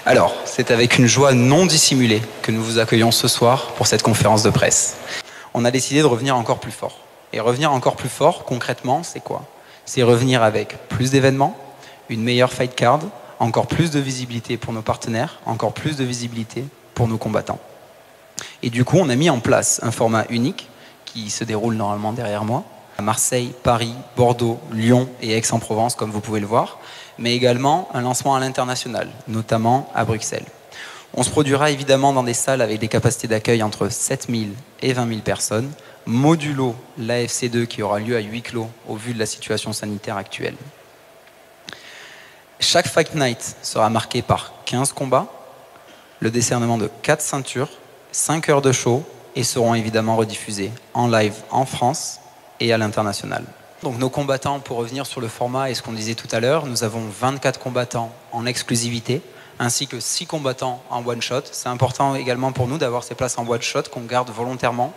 Alors, c'est avec une joie non dissimulée que nous vous accueillons ce soir pour cette conférence de presse. On a décidé de revenir encore plus fort. Et revenir encore plus fort, concrètement, c'est quoi? C'est revenir avec plus d'événements, une meilleure fight card, encore plus de visibilité pour nos partenaires, encore plus de visibilité pour nos combattants. Et du coup, on a mis en place un format unique qui se déroule normalement derrière moi, à Marseille, Paris, Bordeaux, Lyon et Aix-en-Provence, comme vous pouvez le voir, mais également un lancement à l'international, notamment à Bruxelles. On se produira évidemment dans des salles avec des capacités d'accueil entre 7 000 et 20 000 personnes, modulo l'AFC2 qui aura lieu à huis clos au vu de la situation sanitaire actuelle. Chaque Fight Night sera marqué par 15 combats, le décernement de 4 ceintures, 5 heures de show et seront évidemment rediffusés en live en France et à l'international. Donc nos combattants, pour revenir sur le format et ce qu'on disait tout à l'heure, nous avons 24 combattants en exclusivité, ainsi que 6 combattants en one-shot. C'est important également pour nous d'avoir ces places en one-shot qu'on garde volontairement,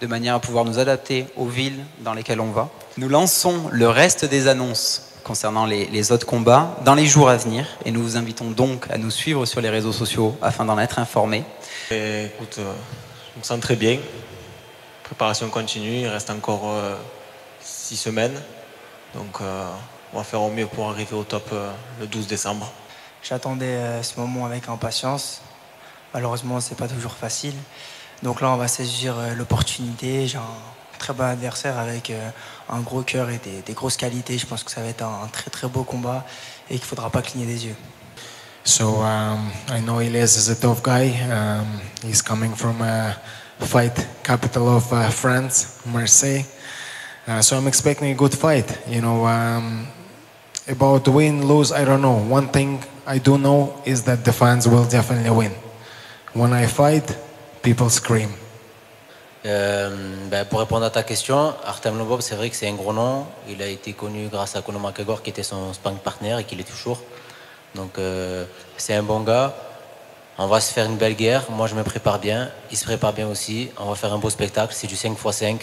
de manière à pouvoir nous adapter aux villes dans lesquelles on va. Nous lançons le reste des annonces concernant les autres combats dans les jours à venir, et nous vous invitons donc à nous suivre sur les réseaux sociaux afin d'en être informés. Écoute, je me sens très bien. Préparation continue, il reste encore 6 semaines. Donc on va faire au mieux pour arriver au top le 12 décembre. J'attendais ce moment avec impatience. Malheureusement, c'est pas toujours facile. Donc là, on va saisir l'opportunité. J'ai un très bon adversaire avec un gros cœur et des grosses qualités. Je pense que ça va être un très très beau combat et qu'il faudra pas cligner des yeux. So I know Elias is a tough guy. He's coming from a fight capital of France, Marseille. So I'm expecting a good fight. You know, about win, lose, I don't know. One thing I do know is that the fans will definitely win. When I fight, people scream. Pour répondre à ta question, Artem Lobov, c'est vrai que c'est un gros nom. Il a été connu grâce à Conor McGregor qui était son sparring partner et qui l'est toujours. Donc c'est un bon gars. On va se faire une belle guerre. Moi je me prépare bien. Il se prépare bien aussi. On va faire un beau spectacle. C'est du 5x5.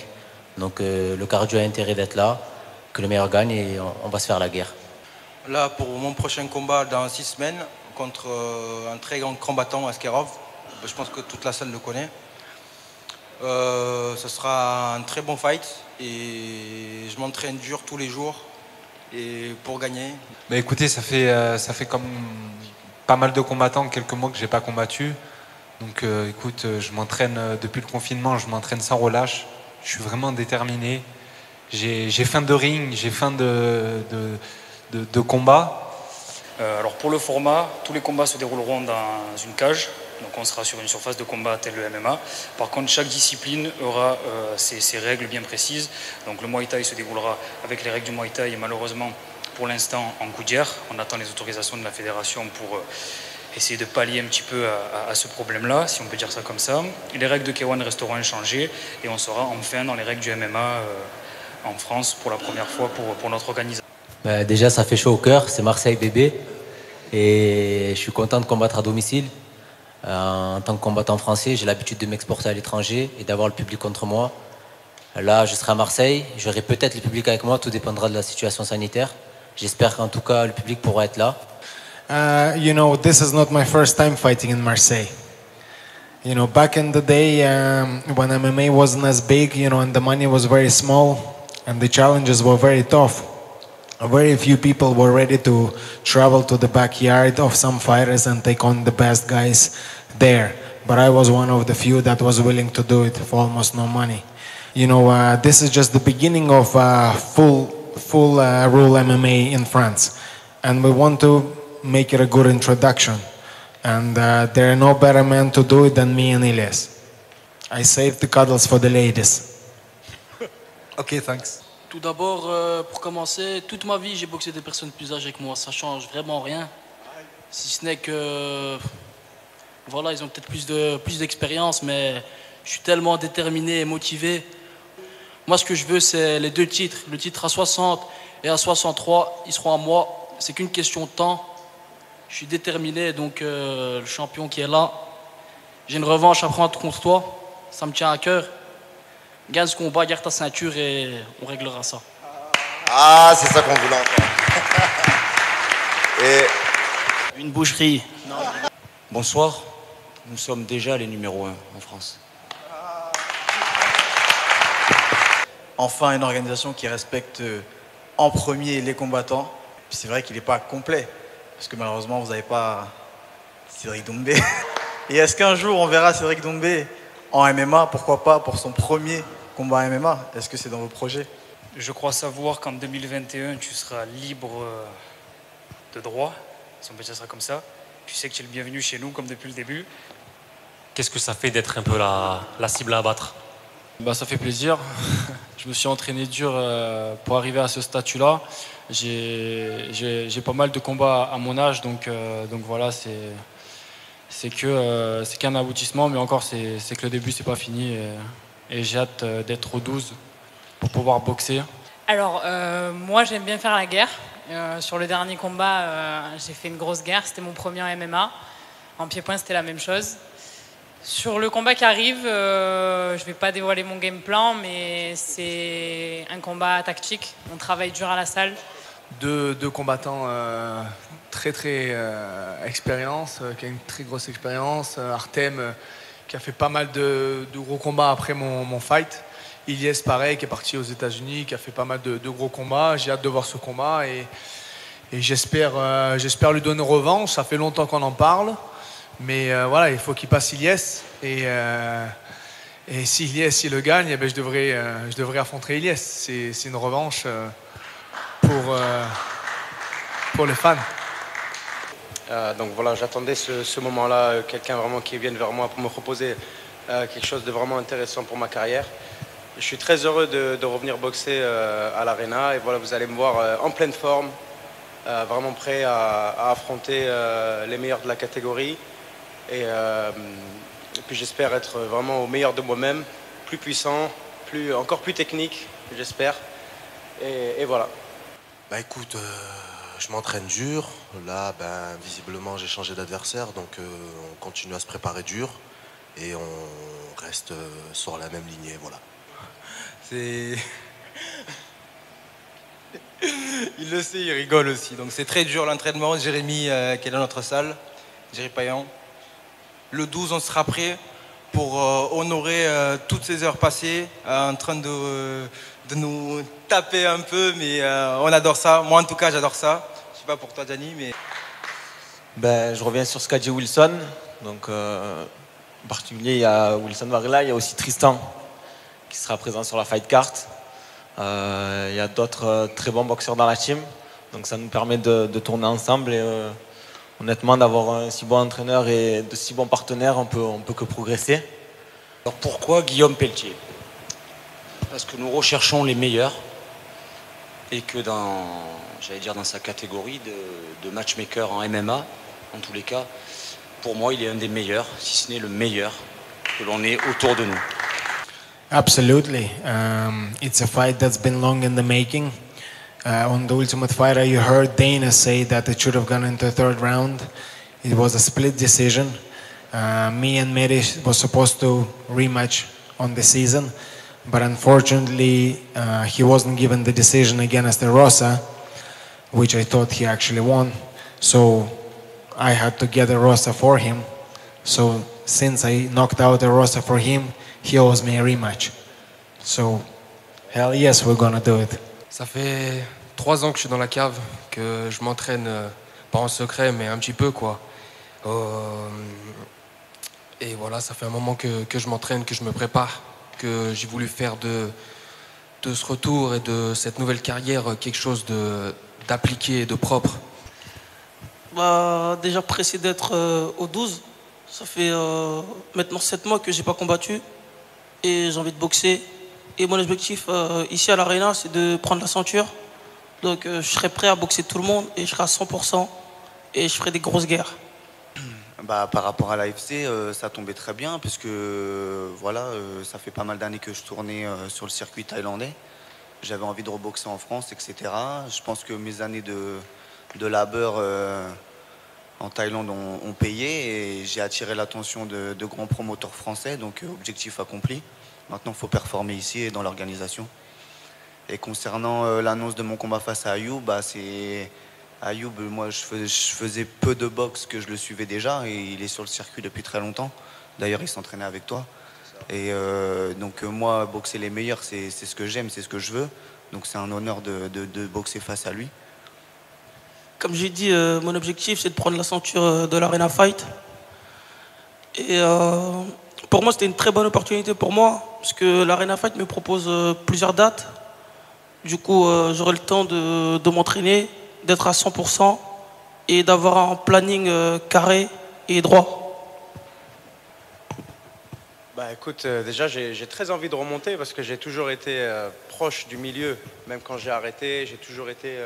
Donc le cardio a intérêt d'être là. Que le meilleur gagne et on va se faire la guerre. Là pour mon prochain combat dans 6 semaines contre un très grand combattant, Askerov. Je pense que toute la salle le connaît. Ce sera un très bon fight et je m'entraîne dur tous les jours et pour gagner. Bah écoutez, ça fait comme pas mal de combattants, quelques mois que j'ai pas combattu. Donc écoute, je m'entraîne depuis le confinement, je m'entraîne sans relâche. Je suis vraiment déterminé. J'ai faim de ring, j'ai faim de combat. Alors pour le format, tous les combats se dérouleront dans une cage. Donc on sera sur une surface de combat tel le MMA. Par contre, chaque discipline aura ses règles bien précises. Donc le Muay Thai se déroulera avec les règles du Muay Thai et malheureusement, pour l'instant, en gouttière. On attend les autorisations de la fédération pour essayer de pallier un petit peu à ce problème-là, si on peut dire ça comme ça. Les règles de K1 resteront inchangées et on sera enfin dans les règles du MMA en France pour la première fois pour notre organisation. Déjà, ça fait chaud au cœur. C'est Marseille bébé. Et je suis content de combattre à domicile. En tant que combattant français, j'ai l'habitude de m'exporter à l'étranger et d'avoir le public contre moi. Là, je serai à Marseille, j'aurai peut-être le public avec moi, tout dépendra de la situation sanitaire. J'espère qu'en tout cas, le public pourra être là. You know, this is not my first time fighting in Marseille. You know, back in the day when MMA wasn't as big, you know, and the money was very small and the challenges were very tough. Very few people were ready to travel to the backyard of some fighters and take on the best guys there. But I was one of the few that was willing to do it for almost no money. You know, this is just the beginning of full rule MMA in France. And we want to make it a good introduction. And there are no better men to do it than me and Elias. I saved the cuddles for the ladies. Ok, thanks. Tout d'abord, pour commencer, toute ma vie, j'ai boxé des personnes plus âgées que moi. Ça change vraiment rien. Si ce n'est que, voilà, ils ont peut-être plus d'expérience, mais je suis tellement déterminé et motivé. Moi, ce que je veux, c'est les 2 titres. Le titre à 60 et à 63, ils seront à moi. C'est qu'une question de temps. Je suis déterminé, donc le champion qui est là. J'ai une revanche à prendre contre toi. Ça me tient à cœur. Gagne ce combat, garde ta ceinture et on réglera ça. Ah, c'est ça qu'on voulait entendre. Et... Une boucherie. Bonsoir, nous sommes déjà les numéros 1 en France. Enfin, une organisation qui respecte en premier les combattants. Puis c'est vrai qu'il n'est pas complet, parce que malheureusement, vous n'avez pas Cédric Doumbé. Et est-ce qu'un jour, on verra Cédric Doumbé en MMA, pourquoi pas, pour son premier combat MMA? Est-ce que c'est dans vos projets? Je crois savoir qu'en 2021, tu seras libre de droit, si on peut dire ça comme ça. Tu sais que tu es le bienvenu chez nous, comme depuis le début. Qu'est-ce que ça fait d'être un peu la cible à abattre? Bah, ça fait plaisir. Je me suis entraîné dur pour arriver à ce statut-là. J'ai pas mal de combats à mon âge, donc voilà, c'est qu'un aboutissement, mais encore c'est que le début, c'est pas fini. Et j'ai hâte d'être au 12 pour pouvoir boxer. Alors, moi, j'aime bien faire la guerre. Sur le dernier combat, j'ai fait une grosse guerre. C'était mon premier en MMA. En pied-point, c'était la même chose. Sur le combat qui arrive, je ne vais pas dévoiler mon game plan, mais c'est un combat tactique. On travaille dur à la salle. Deux combattants très expérience, qui a une très grosse expérience. Artem qui a fait pas mal de gros combats après mon fight. Ilyes pareil, qui est parti aux États-Unis, qui a fait pas mal de gros combats. J'ai hâte de voir ce combat et j'espère lui donner revanche. Ça fait longtemps qu'on en parle. Mais voilà, il faut qu'il passe Ilyes. Et si Ilyes il le gagne, eh ben, je devrais affronter Ilyes. C'est une revanche pour les fans. Donc voilà, j'attendais ce moment-là, quelqu'un vraiment qui vienne vers moi pour me proposer quelque chose de vraiment intéressant pour ma carrière. Je suis très heureux de revenir boxer à l'Arena. Et voilà, vous allez me voir en pleine forme, vraiment prêt à affronter les meilleurs de la catégorie. Et puis j'espère être vraiment au meilleur de moi-même, plus puissant, encore plus technique, j'espère. Et voilà. Bah écoute, je m'entraîne dur. Là, visiblement, j'ai changé d'adversaire, donc on continue à se préparer dur et on reste sur la même lignée, voilà. Il le sait, il rigole aussi. Donc c'est très dur l'entraînement. Jérémy, qui est dans notre salle, Jérémy Payan. Le 12, on sera prêt pour honorer toutes ces heures passées en train de nous taper un peu, mais on adore ça. Moi, en tout cas, j'adore ça. Je sais pas pour toi, Gianni, mais... Je reviens sur ce qu'a dit Wilson. Donc, en particulier, il y a Wilson Varela, il y a aussi Tristan qui sera présent sur la fight card. Il y a d'autres très bons boxeurs dans la team. Donc, ça nous permet de tourner ensemble et honnêtement, d'avoir un si bon entraîneur et de si bons partenaires, on peut que progresser. Alors pourquoi Guillaume Pelletier? Parce que nous recherchons les meilleurs et que dans sa catégorie de matchmaker en MMA, en tous les cas, pour moi, il est un des meilleurs, si ce n'est le meilleur que l'on ait autour de nous. Absolutely. It's a fight that's been long in the making. On the Ultimate Fighter, you heard Dana say that it should have gone into the third round. It was a split decision. Me and Mary was supposed to rematch on the season, but unfortunately, he wasn't given the decision against the Rosa, which I thought he actually won. So I had to get a Rosa for him. So since I knocked out the Rosa for him, he owes me a rematch. So hell yes, we're gonna do it. Ça fait 3 ans que je suis dans la cave, que je m'entraîne, pas en secret, mais un petit peu, quoi. Et voilà, ça fait un moment que je m'entraîne, que je me prépare, que j'ai voulu faire de ce retour et de cette nouvelle carrière quelque chose d'appliqué et de propre. Déjà pressé d'être au 12. Ça fait maintenant 7 mois que j'ai pas combattu et j'ai envie de boxer. Et mon objectif ici à l'Arena, c'est de prendre la ceinture. Donc je serai prêt à boxer tout le monde et je serai à 100% et je ferai des grosses guerres. Par rapport à l'AFC, ça tombait très bien puisque voilà, ça fait pas mal d'années que je tournais sur le circuit thaïlandais. J'avais envie de reboxer en France, etc. Je pense que mes années de labeur en Thaïlande ont payé et j'ai attiré l'attention de grands promoteurs français, donc objectif accompli. Maintenant, il faut performer ici et dans l'organisation. Et concernant l'annonce de mon combat face à Ayou, Ayoub, moi, je faisais peu de boxe que je le suivais déjà et il est sur le circuit depuis très longtemps. D'ailleurs, il s'entraînait avec toi. Et donc, moi, boxer les meilleurs, c'est ce que j'aime, c'est ce que je veux. Donc, c'est un honneur de boxer face à lui. Comme j'ai dit, mon objectif, c'est de prendre la ceinture de l'Arena Fight. Et pour moi, c'était une très bonne opportunité pour moi, parce que l'Arena Fight me propose plusieurs dates. Du coup, j'aurai le temps de m'entraîner, d'être à 100% et d'avoir un planning carré et droit. Bah écoute, déjà j'ai très envie de remonter parce que j'ai toujours été proche du milieu. Même quand j'ai arrêté, j'ai toujours été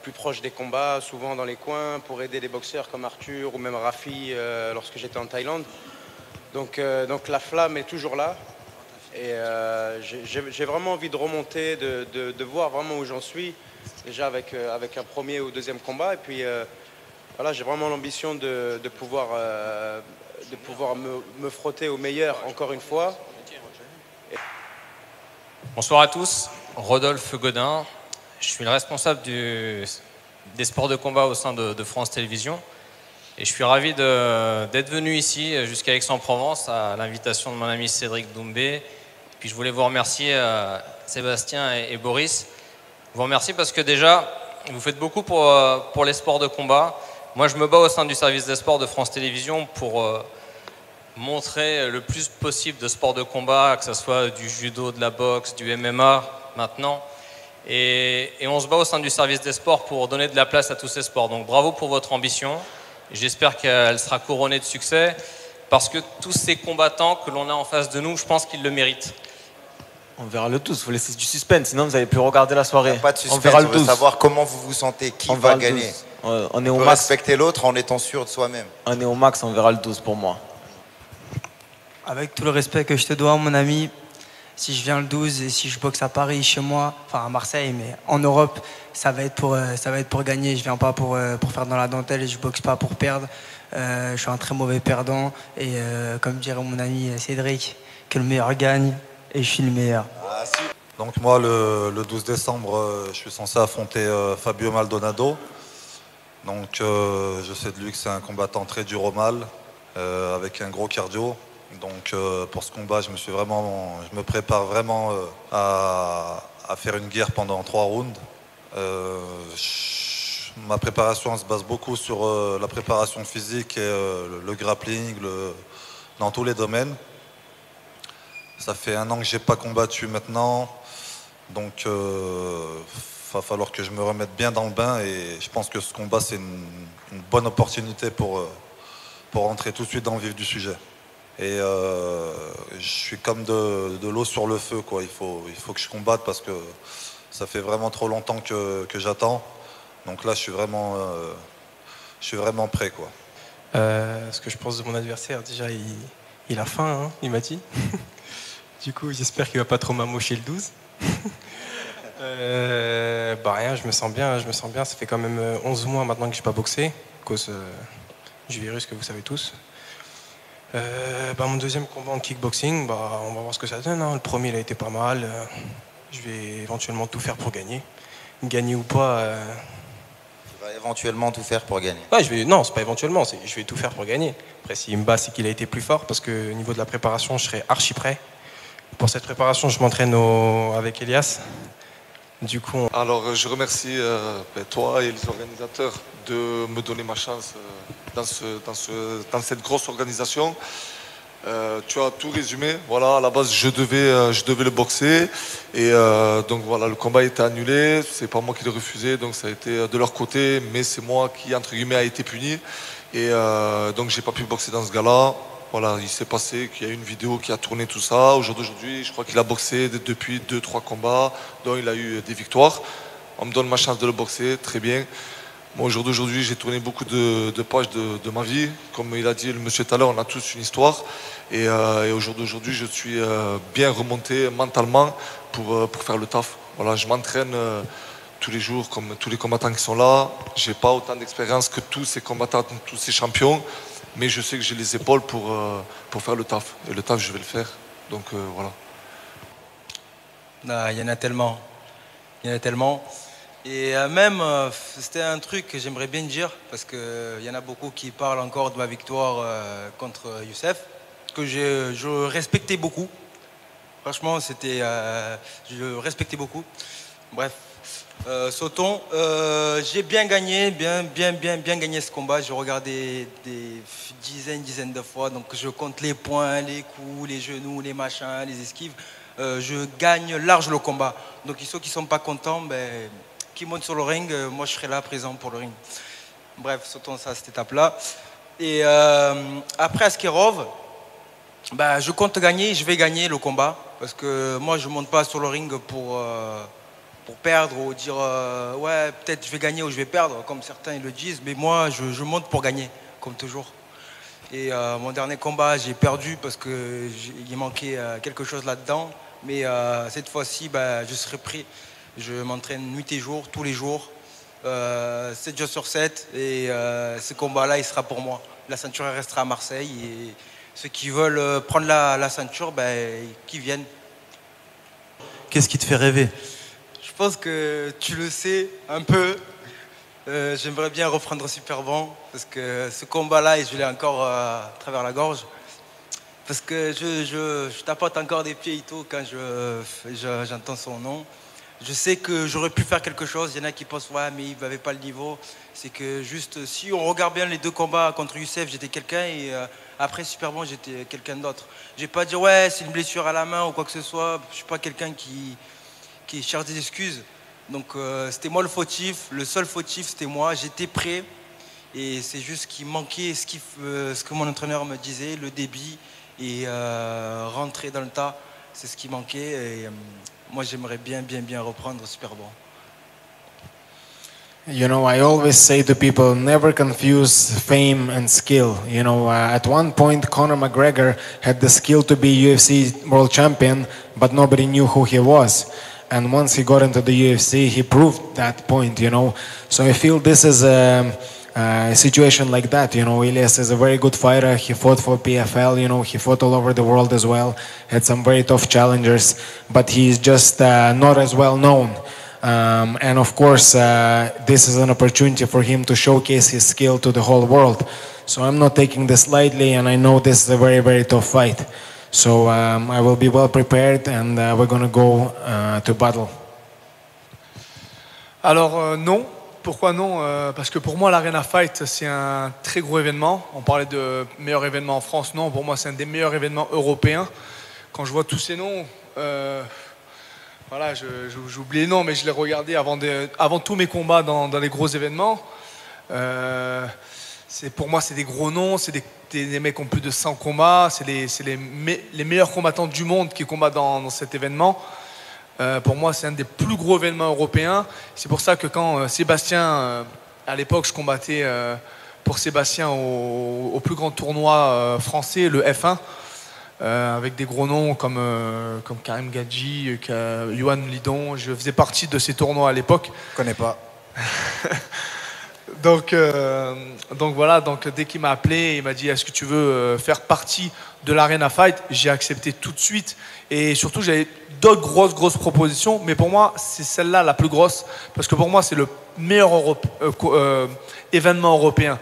plus proche des combats, souvent dans les coins, pour aider des boxeurs comme Arthur ou même Rafi lorsque j'étais en Thaïlande. Donc la flamme est toujours là. Et j'ai vraiment envie de remonter, de voir vraiment où j'en suis. Déjà avec un premier ou deuxième combat. Et puis voilà, j'ai vraiment l'ambition de pouvoir me frotter au meilleur encore une fois. Bonsoir à tous, Rodolphe Godin. Je suis le responsable des sports de combat au sein de France Télévisions. Et je suis ravi d'être venu ici jusqu'à Aix-en-Provence à l'invitation de mon ami Cédric Doumbé. Puis je voulais vous remercier, Sébastien et Boris. Je vous remercie parce que déjà, vous faites beaucoup pour les sports de combat. Moi, je me bats au sein du service des sports de France Télévisions pour montrer le plus possible de sports de combat, que ce soit du judo, de la boxe, du MMA maintenant. Et on se bat au sein du service des sports pour donner de la place à tous ces sports. Donc bravo pour votre ambition. J'espère qu'elle sera couronnée de succès parce que tous ces combattants que l'on a en face de nous, je pense qu'ils le méritent. On verra le 12, il faut laisser du suspense, sinon vous n'allez plus regarder la soirée. Pas de suspense, on verra le 12. On veut savoir comment vous vous sentez, qui va gagner. On est au max. respecter l'autre en étant sûr de soi-même. On est au max, on verra le 12 pour moi. Avec tout le respect que je te dois, mon ami, si je viens le 12 et si je boxe à Paris, chez moi, enfin à Marseille, mais en Europe, ça va être pour gagner. Je viens pas pour faire dans la dentelle et je boxe pas pour perdre. Je suis un très mauvais perdant et comme dirait mon ami Cédric, que le meilleur gagne et je suis le meilleur. Donc moi, le 12 décembre, je suis censé affronter Fabio Maldonado. Donc je sais de lui que c'est un combattant très dur au mal, avec un gros cardio. Donc pour ce combat, je me prépare vraiment à faire une guerre pendant 3 rounds. Ma préparation se base beaucoup sur la préparation physique et le grappling, dans tous les domaines. Ça fait 1 an que j'ai pas combattu maintenant, donc va falloir que je me remette bien dans le bain et je pense que ce combat c'est une bonne opportunité pour rentrer tout de suite dans le vif du sujet. Et je suis comme de l'eau sur le feu, quoi. Il faut que je combatte parce que ça fait vraiment trop longtemps que j'attends. Donc là, je suis vraiment prêt, quoi. Ce que je pense de mon adversaire, déjà, il a faim, hein, il m'a dit. Du coup, j'espère qu'il va pas trop m'amocher le 12. Rien, je me sens bien. Ça fait quand même 11 mois maintenant que je n'ai pas boxé, à cause du virus que vous savez tous. Mon deuxième combat en kickboxing, on va voir ce que ça donne, hein. Le premier, il a été pas mal. Je vais éventuellement tout faire pour gagner. Gagner ou pas... Tu vas éventuellement tout faire pour gagner. Ouais, non, c'est pas éventuellement, je vais tout faire pour gagner. Après, s'il me bat, c'est qu'il a été plus fort, parce qu'au niveau de la préparation, je serai archi prêt. Pour cette préparation, je m'entraîne avec Elias. Du coup, Alors, je remercie toi et les organisateurs de me donner ma chance dans cette grosse organisation. Tu as tout résumé. Voilà, à la base, je devais le boxer. Et donc voilà, le combat a été annulé. C'est pas moi qui l'ai refusé, donc ça a été de leur côté. Mais c'est moi qui, entre guillemets, a été puni. Et donc, j'ai pas pu boxer dans ce gala. Voilà, il s'est passé qu'il y a une vidéo qui a tourné tout ça. Aujourd'hui, je crois qu'il a boxé depuis 2-3 combats, dont il a eu des victoires. On me donne ma chance de le boxer, très bien. Moi, aujourd'hui, j'ai tourné beaucoup de pages de ma vie. Comme il a dit le monsieur tout à l'heure, on a tous une histoire. Et aujourd'hui, je suis bien remonté mentalement pour faire le taf. Voilà, je m'entraîne tous les jours, comme tous les combattants qui sont là. Je n'ai pas autant d'expérience que tous ces combattants, tous ces champions. Mais je sais que j'ai les épaules pour faire le taf. Et le taf, je vais le faire. Donc voilà. Il y en a tellement. Il y en a tellement. Et même, c'était un truc que j'aimerais bien dire, parce qu'il y en a beaucoup qui parlent encore de ma victoire contre Youssef, que je respectais beaucoup. Franchement, je respectais beaucoup. Bref, sautons. J'ai bien gagné, bien gagné ce combat. J'ai regardé des dizaines de fois, donc je compte les points, les coups, les genoux, les machins, les esquives. Je gagne large le combat. Donc ceux qui ne sont pas contents, qui montent sur le ring, moi je serai là présent pour le ring. Bref, sautons ça à cette étape-là. Et après Askerov, je compte gagner, je vais gagner le combat. Parce que moi je ne monte pas sur le ring pour perdre ou dire ouais peut-être je vais gagner ou je vais perdre, comme certains le disent. Mais moi je monte pour gagner, comme toujours. Et mon dernier combat j'ai perdu parce qu'il manquait quelque chose là-dedans. Mais cette fois-ci je serai prêt. Je m'entraîne nuit et jour, tous les jours, 7 jours sur 7. Et ce combat-là, il sera pour moi. La ceinture elle restera à Marseille. Et ceux qui veulent prendre la ceinture, qu'ils viennent. Qu'est-ce qui te fait rêver? Je pense que tu le sais un peu. J'aimerais bien reprendre Super Bon. Parce que ce combat-là, je l'ai encore à travers la gorge. Parce que je tapote encore des pieds et tout quand j'entends son nom. Je sais que j'aurais pu faire quelque chose. Il y en a qui pensent ouais mais il n'avait pas le niveau. C'est que juste si on regarde bien les deux combats contre Youssef, j'étais quelqu'un et après Super Bon j'étais quelqu'un d'autre. Je vais pas dire ouais c'est une blessure à la main ou quoi que ce soit. Je suis pas quelqu'un qui cherche des excuses. Donc c'était moi le fautif. Le seul fautif c'était moi. J'étais prêt et c'est juste qu'il manquait ce que mon entraîneur me disait, le débit et rentrer dans le tas. C'est ce qui manquait et moi j'aimerais bien reprendre Super Bon. You know, I always say to people, never confuse fame and skill. You know, at one point, Conor McGregor had the skill to be UFC world champion, but nobody knew who he was. And once he got into the UFC, he proved that point, you know. So I feel this is a situation like that. You know, Elias is a very good fighter. He fought for PFL, you know, he fought all over the world as well. Had some very tough challengers, but he's just not as well known. And of course, this is an opportunity for him to showcase his skill to the whole world. So I'm not taking this lightly, and I know this is a very, very tough fight. So I will be well prepared, and we're going to go to battle. Alors non. Pourquoi non? Parce que pour moi, l'Arena Fight, c'est un très gros événement. On parlait de meilleur événement en France. Non, pour moi, c'est un des meilleurs événements européens. Quand je vois tous ces noms, voilà, j'oublie les noms, mais je les regardais avant tous mes combats dans les gros événements. Pour moi, c'est des gros noms, c'est des mecs qui ont plus de 100 combats, c'est les meilleurs combattants du monde qui combattent dans cet événement. Pour moi, c'est un des plus gros événements européens. C'est pour ça que quand Sébastien, à l'époque, je combattais pour Sébastien au plus grand tournoi français, le F1, avec des gros noms comme Karim Gadji, Yohan Lidon. Je faisais partie de ces tournois à l'époque. Je connais pas. Donc voilà, dès qu'il m'a appelé, il m'a dit est-ce que tu veux faire partie de l'Arena Fight? J'ai accepté tout de suite. Et surtout, j'avais d'autres grosses propositions, mais pour moi, c'est celle-là la plus grosse, parce que pour moi, c'est le meilleur événement européen.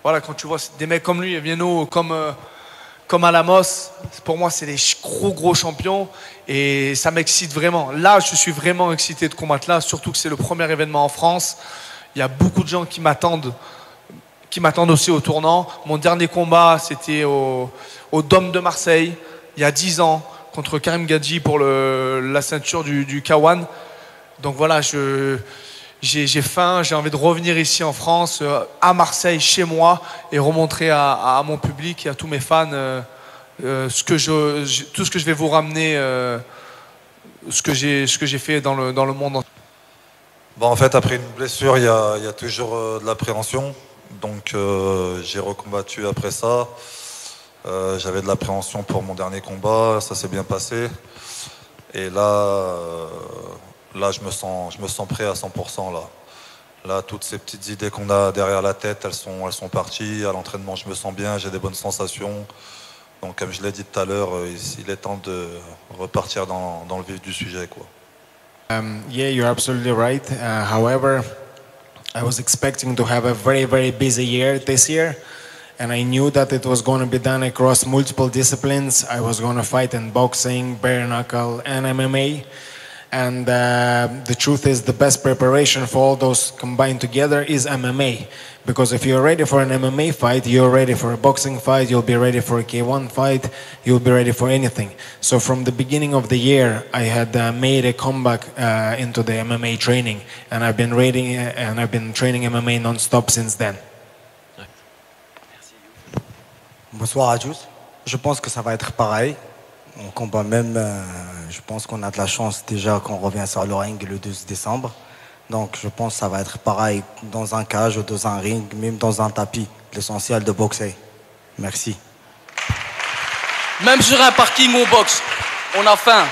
Voilà, quand tu vois des mecs comme lui, Vieno, comme Alamos, pour moi, c'est des gros champions, et ça m'excite vraiment. Là, je suis vraiment excité de combattre là, surtout que c'est le premier événement en France. Il y a beaucoup de gens qui m'attendent aussi au tournant. Mon dernier combat, c'était au Dôme de Marseille, il y a 10 ans, contre Karim Gadji pour la ceinture du K1. Donc voilà, j'ai faim, j'ai envie de revenir ici en France, à Marseille, chez moi, et remontrer à mon public et à tous mes fans tout ce que je vais vous ramener, ce que j'ai fait dans le monde. Bon, en fait, après une blessure, il y a toujours de l'appréhension. Donc j'ai recombattu après ça. J'avais de l'appréhension pour mon dernier combat, ça s'est bien passé. Et là je me sens prêt à 100% là. Là, toutes ces petites idées qu'on a derrière la tête, elles sont parties. À l'entraînement, je me sens bien, j'ai des bonnes sensations. Donc comme je l'ai dit tout à l'heure, il est temps de repartir dans le vif du sujet, quoi. Yeah, you're absolutely right. However, I was expecting to have a very, very busy year this year, and I knew that it was going to be done across multiple disciplines. I was going to fight in boxing, bare knuckle, and MMA. And the truth is, the best preparation for all those combined together is MMA. Because if you're ready for an MMA fight, you're ready for a boxing fight, you'll be ready for a K1 fight, you'll be ready for anything. So from the beginning of the year, I had made a comeback into the MMA training, and I've been training MMA non-stop since then. Bonsoir à tous. Je pense que ça va être pareil. On combat même, je pense qu'on a de la chance déjà qu'on revient sur le ring le 12 décembre. Donc je pense que ça va être pareil dans un cage ou dans un ring, même dans un tapis. L'essentiel de boxer. Merci. Même sur un parking où on boxe, on a faim.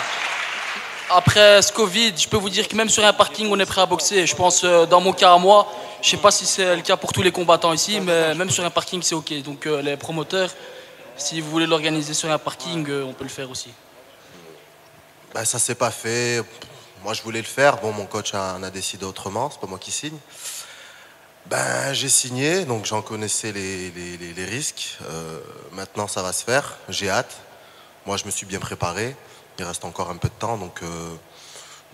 Après ce Covid, je peux vous dire que même sur un parking, on est prêt à boxer. Je pense, dans mon cas à moi, je ne sais pas si c'est le cas pour tous les combattants ici, mais même sur un parking, c'est OK. Donc les promoteurs, si vous voulez l'organiser sur un parking, on peut le faire aussi. Ben, ça s'est pas fait. Moi, je voulais le faire. Bon, mon coach en a décidé autrement. C'est pas moi qui signe. Ben, j'ai signé, donc j'en connaissais les risques. Maintenant, ça va se faire. J'ai hâte. Moi, je me suis bien préparé. Il reste encore un peu de temps, donc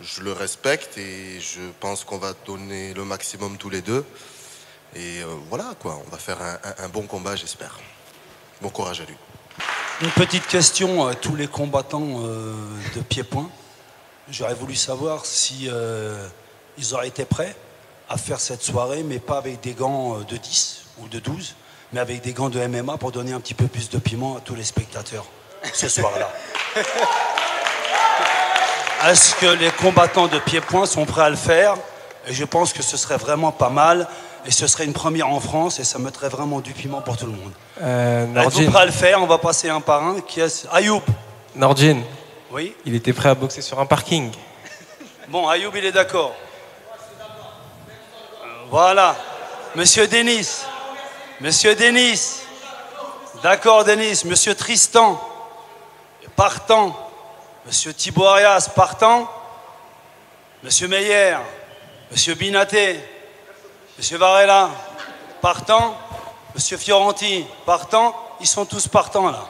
je le respecte et je pense qu'on va donner le maximum tous les deux. Et voilà, quoi. On va faire un bon combat, j'espère. Bon courage à lui. Une petite question à tous les combattants de pied-point. J'aurais voulu savoir si ils auraient été prêts à faire cette soirée, mais pas avec des gants de 10 ou de 12, mais avec des gants de MMA pour donner un petit peu plus de piment à tous les spectateurs ce soir-là. Est-ce que les combattants de pied-point sont prêts à le faire? Et je pense que ce serait vraiment pas mal. Et ce serait une première en France et ça mettrait vraiment du piment pour tout le monde. Êtes-vous prêt à le faire? On va passer un par un. Qui est Ayoub? Nordine. Oui. Il était prêt à boxer sur un parking. Bon, Ayoub, il est d'accord. Voilà. Monsieur Denis. Monsieur Denis. D'accord, Denis. Monsieur Tristan. Partant. Monsieur Thibaut Arias. Partant. Monsieur Meyer. Monsieur Binaté. Monsieur Varela, partant. Monsieur Fioranti, partant. Ils sont tous partants là.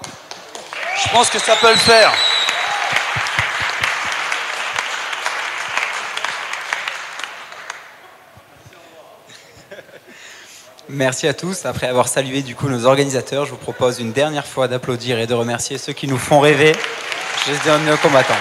Je pense que ça peut le faire. Merci à tous. Après avoir salué du coup nos organisateurs, je vous propose une dernière fois d'applaudir et de remercier ceux qui nous font rêver. Je donne nos combattants.